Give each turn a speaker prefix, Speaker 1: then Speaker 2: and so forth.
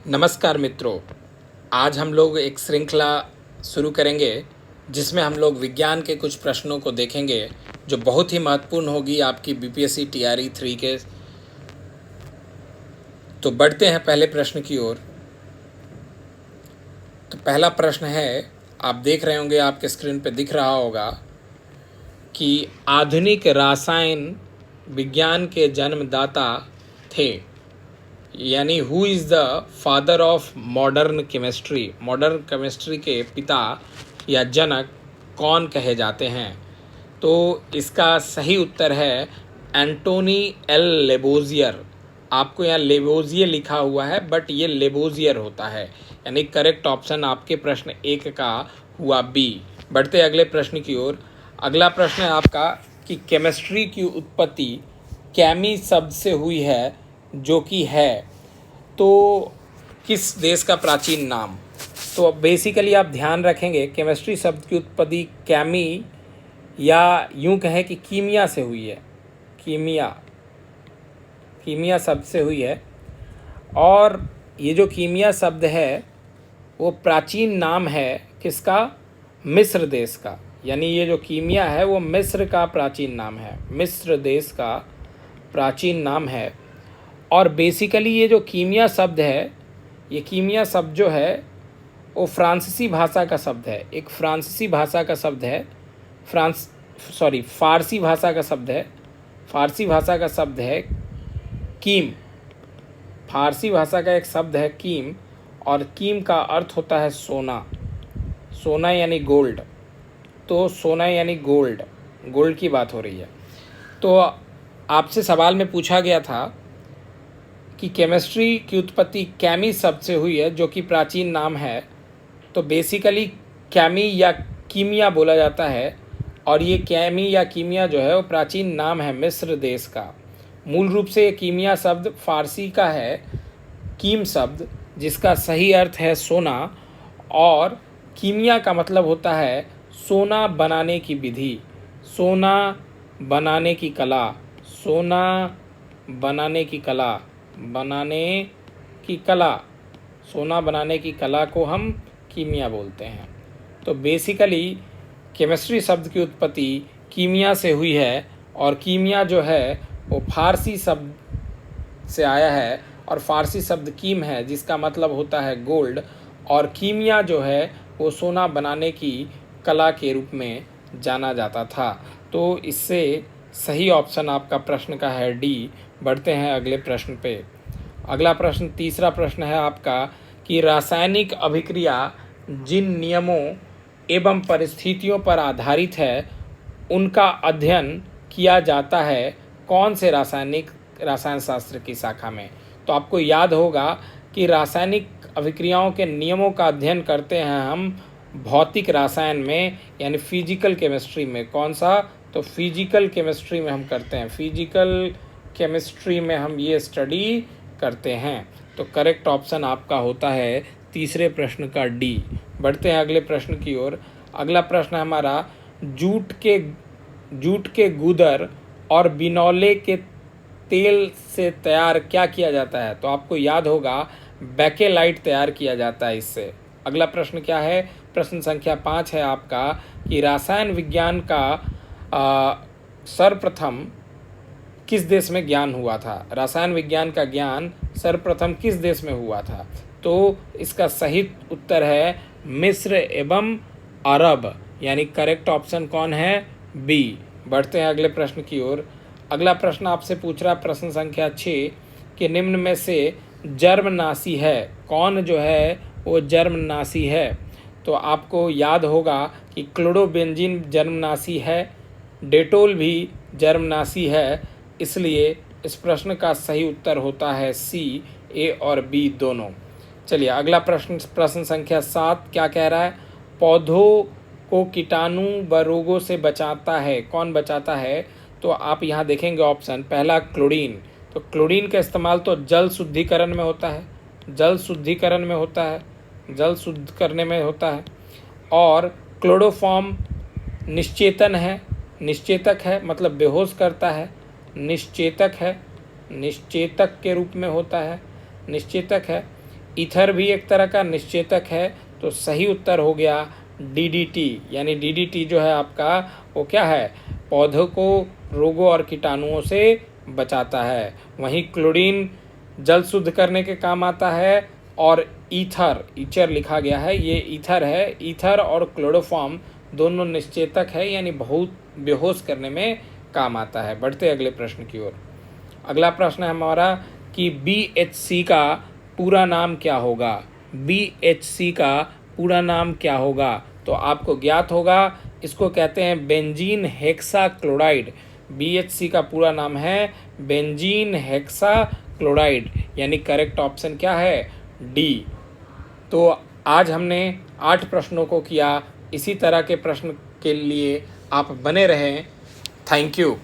Speaker 1: नमस्कार मित्रों। आज हम लोग एक श्रृंखला शुरू करेंगे जिसमें हम लोग विज्ञान के कुछ प्रश्नों को देखेंगे जो बहुत ही महत्वपूर्ण होगी आपकी बीपीएससी टीआरई 3 के। तो बढ़ते हैं पहले प्रश्न की ओर। तो पहला प्रश्न है, आप देख रहे होंगे, आपके स्क्रीन पे दिख रहा होगा कि आधुनिक रसायन विज्ञान के जन्मदाता थे, यानी who is the father of modern chemistry. Modern chemistry के पिता या जनक कौन कहे जाते हैं? तो इसका सही उत्तर है एंटोनी एल लेबोजियर। आपको यहाँ लेबोजियर लिखा हुआ है बट ये लेबोजियर होता है, यानी करेक्ट ऑप्शन आपके प्रश्न 1 का हुआ बी। बढ़ते अगले प्रश्न की ओर। अगला प्रश्न है आपका कि केमिस्ट्री की उत्पत्ति केमी शब्द से हुई है, जो कि है तो किस देश का प्राचीन नाम? तो बेसिकली आप ध्यान रखेंगे केमिस्ट्री शब्द की उत्पत्ति केमी या यूं कहें कि कीमिया से हुई है। कीमिया शब्द से हुई है, और ये जो कीमिया शब्द है वो प्राचीन नाम है किसका? मिस्र देश का। यानी ये जो कीमिया है वो मिस्र का प्राचीन नाम है, मिस्र देश का प्राचीन नाम है। और बेसिकली ये जो कीमिया शब्द है, ये कीमिया शब्द जो है वो फ्रांसीसी भाषा का शब्द है। एक फ्रांसीसी भाषा का शब्द है, फारसी भाषा का शब्द है। फारसी भाषा का शब्द है कीम। फारसी भाषा का एक शब्द है कीम, और कीम का अर्थ होता है सोना। सोना यानी गोल्ड। तो सोना यानी गोल्ड, गोल्ड की बात हो रही है। तो आपसे सवाल में पूछा गया था कि केमिस्ट्री की उत्पत्ति केमी शब्द से हुई है, जो कि प्राचीन नाम है। तो बेसिकली केमी या कीमिया बोला जाता है, और ये केमी या कीमिया जो है वो प्राचीन नाम है मिस्र देश का। मूल रूप से कीमिया शब्द फारसी का है कीम शब्द, जिसका सही अर्थ है सोना, और कीमिया का मतलब होता है सोना बनाने की विधि, सोना बनाने की कला, सोना बनाने की कला, सोना बनाने की कला को हम कीमिया बोलते हैं। तो बेसिकली केमिस्ट्री शब्द की उत्पत्ति कीमिया से हुई है, और कीमिया जो है वो फारसी शब्द से आया है, और फारसी शब्द कीम है जिसका मतलब होता है गोल्ड, और कीमिया जो है वो सोना बनाने की कला के रूप में जाना जाता था। तो इससे सही ऑप्शन आपका प्रश्न का है डी। बढ़ते हैं अगले प्रश्न पे। अगला प्रश्न, तीसरा प्रश्न है आपका कि रासायनिक अभिक्रिया जिन नियमों एवं परिस्थितियों पर आधारित है उनका अध्ययन किया जाता है कौन से रसायन शास्त्र की शाखा में? तो आपको याद होगा कि रासायनिक अभिक्रियाओं के नियमों का अध्ययन करते हैं हम भौतिक रसायन में, यानी फिजिकल केमिस्ट्री में। कौन सा? तो फिजिकल केमिस्ट्री में हम करते हैं, फिजिकल केमिस्ट्री में हम ये स्टडी करते हैं। तो करेक्ट ऑप्शन आपका होता है तीसरे प्रश्न का डी। बढ़ते हैं अगले प्रश्न की ओर। अगला प्रश्न है हमारा, जूट के गूदर और बिनौले के तेल से तैयार क्या किया जाता है? तो आपको याद होगा बेकेलाइट तैयार किया जाता है इससे। अगला प्रश्न क्या है? प्रश्न संख्या 5 है आपका कि रसायन विज्ञान का सर्वप्रथम किस देश में ज्ञान हुआ था? रसायन विज्ञान का ज्ञान सर्वप्रथम किस देश में हुआ था? तो इसका सही उत्तर है मिस्र एवं अरब, यानी करेक्ट ऑप्शन कौन है? बी। बढ़ते हैं अगले प्रश्न की ओर। अगला प्रश्न आपसे पूछ रहा है प्रश्न संख्या 6 कि निम्न में से जर्मनाशी है कौन? जो है वो जर्मनाशी है। तो आपको याद होगा कि क्लोरोबेंजीन जर्मनाशी है, डेटोल भी जर्मनाशी है, इसलिए इस प्रश्न का सही उत्तर होता है सी, ए और बी दोनों। चलिए अगला प्रश्न संख्या 7 क्या कह रहा है? पौधों को कीटाणु व रोगों से बचाता है, कौन बचाता है? तो आप यहाँ देखेंगे ऑप्शन, पहला क्लोरीन। तो क्लोरीन का इस्तेमाल तो जल शुद्धिकरण में होता है, जल शुद्ध करने में होता है। और क्लोरोफॉर्म निश्चेतक है, मतलब बेहोश करता है, निश्चेतक के रूप में होता है, निश्चेतक है। ईथर भी एक तरह का निश्चेतक है, तो सही उत्तर हो गया डीडीटी। यानी डीडीटी जो है आपका वो क्या है, पौधों को रोगों और कीटाणुओं से बचाता है। वहीं क्लोरीन जल शुद्ध करने के काम आता है, और ईथर, ईचर लिखा गया है, ये ईथर है। ईथर और क्लोरोफॉर्म दोनों निश्चेतक है, यानी बहुत बेहोश करने में काम आता है। बढ़ते अगले प्रश्न की ओर। अगला प्रश्न है हमारा कि BHC का पूरा नाम क्या होगा। BHC का पूरा नाम क्या होगा, तो आपको ज्ञात होगा, इसको कहते हैं बेंजीन हेक्सा क्लोराइड। BHC का पूरा नाम है बेंजीन हेक्सा क्लोराइड, यानी करेक्ट ऑप्शन क्या है, डी। तो आज हमने 8 प्रश्नों को किया। इसी तरह के प्रश्न के लिए आप बने रहें। Thank you.